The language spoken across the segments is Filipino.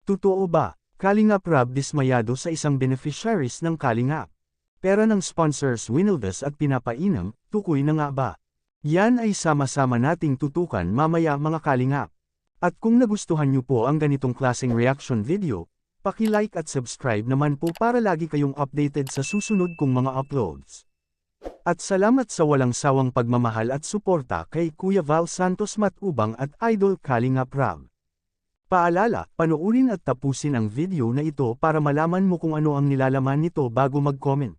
Totoo ba? Kalingap Rob dismayado sa isang beneficiaries ng Kalingap. Pera ng sponsors winildas at pinapainom, tukoy na nga ba? Yan ay sama-sama nating tutukan mamaya mga Kalingap. At kung nagustuhan nyo po ang ganitong klaseng reaction video, paki-like at subscribe naman po para lagi kayong updated sa susunod kong mga uploads. At salamat sa walang sawang pagmamahal at suporta kay Kuya Val Santos Matubang at Idol Kalingap Rob. Paalala, panoorin at tapusin ang video na ito para malaman mo kung ano ang nilalaman nito bago mag-comment.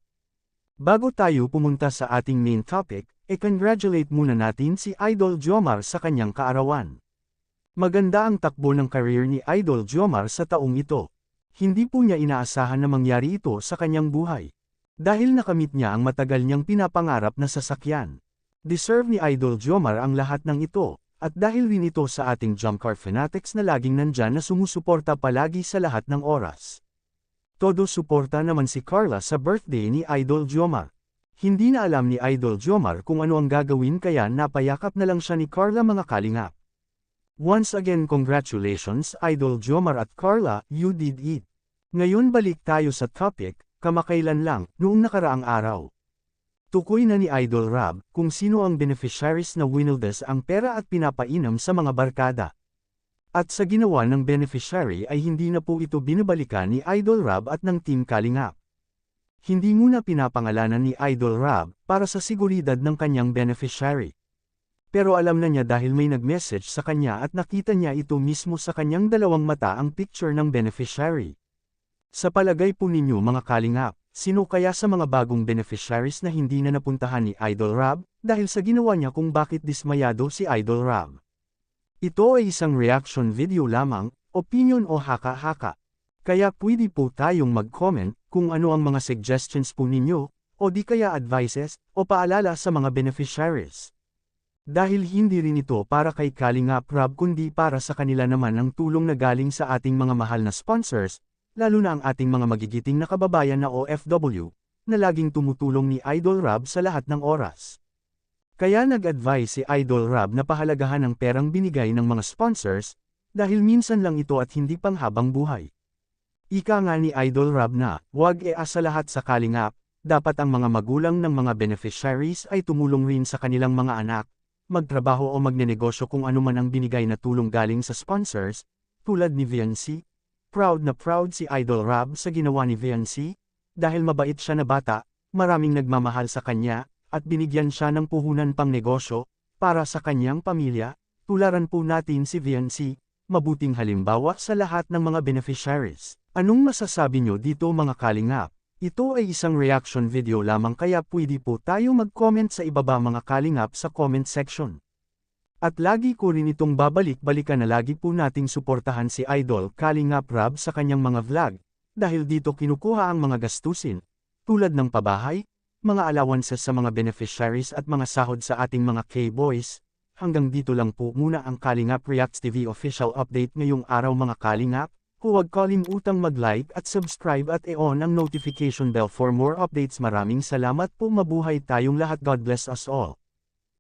Bago tayo pumunta sa ating main topic, congratulate muna natin si Idol Jomar sa kanyang kaarawan. Maganda ang takbo ng career ni Idol Jomar sa taong ito. Hindi po niya inaasahan na mangyari ito sa kanyang buhay. Dahil nakamit niya ang matagal niyang pinapangarap na sasakyan. Deserve ni Idol Jomar ang lahat ng ito. At dahil rin ito sa ating jump car fanatics na laging nandyan na sumusuporta palagi sa lahat ng oras. Todo suporta naman si Carla sa birthday ni Idol Jomar. Hindi na alam ni Idol Jomar kung ano ang gagawin kaya napayakap na lang siya ni Carla mga Kalingap. Once again congratulations Idol Jomar at Carla, you did it. Ngayon balik tayo sa topic, kamakailan lang, noong nakaraang araw. Tukoy na ni Idol Rob kung sino ang beneficiaries na winildas ang pera at pinapainom sa mga barkada. At sa ginawa ng beneficiary ay hindi na po ito binabalikan ni Idol Rob at ng Team Kalingap. Hindi muna pinapangalanan ni Idol Rob para sa seguridad ng kanyang beneficiary. Pero alam na niya dahil may nag-message sa kanya at nakita niya ito mismo sa kanyang dalawang mata ang picture ng beneficiary. Sa palagay po ninyo mga Kalingap, sino kaya sa mga bagong beneficiaries na hindi na napuntahan ni Idol Rob, dahil sa ginawa niya kung bakit dismayado si Idol Rob? Ito ay isang reaction video lamang, opinion o haka-haka. Kaya pwede po tayong mag-comment kung ano ang mga suggestions po ninyo, o di kaya advices, o paalala sa mga beneficiaries. Dahil hindi rin ito para kay Kalingap Rob kundi para sa kanila naman ang tulong na galing sa ating mga mahal na sponsors, lalo na ang ating mga magigiting na kababayan na OFW, na laging tumutulong ni Idol Rob sa lahat ng oras. Kaya nag-advise si Idol Rob na pahalagahan ang perang binigay ng mga sponsors, dahil minsan lang ito at hindi panghabang buhay. Ika nga ni Idol Rob na, huwag asa lahat sa Kalingap, dapat ang mga magulang ng mga beneficiaries ay tumulong rin sa kanilang mga anak, magtrabaho o magnenegosyo kung ano man ang binigay na tulong galing sa sponsors, tulad ni VNC. Proud na proud si Idol Rob sa ginawa ni VNC, dahil mabait siya na bata, maraming nagmamahal sa kanya, at binigyan siya ng puhunan pang negosyo, para sa kanyang pamilya, tularan po natin si VNC, mabuting halimbawa sa lahat ng mga beneficiaries. Anong masasabi nyo dito mga Kalingap? Ito ay isang reaction video lamang kaya pwede po tayo mag-comment sa ibaba mga Kalingap sa comment section. At lagi ko rin itong babalik-balikan na lagi po nating suportahan si Idol Kalingap Rob sa kanyang mga vlog, dahil dito kinukuha ang mga gastusin, tulad ng pabahay, mga allowances sa mga beneficiaries at mga sahod sa ating mga K-boys. Hanggang dito lang po muna ang Kalingap Reacts TV official update ngayong araw mga Kalingap. Huwag kalimutang mag-like at subscribe at i-on ang notification bell for more updates. Maraming salamat po, mabuhay tayong lahat. God bless us all.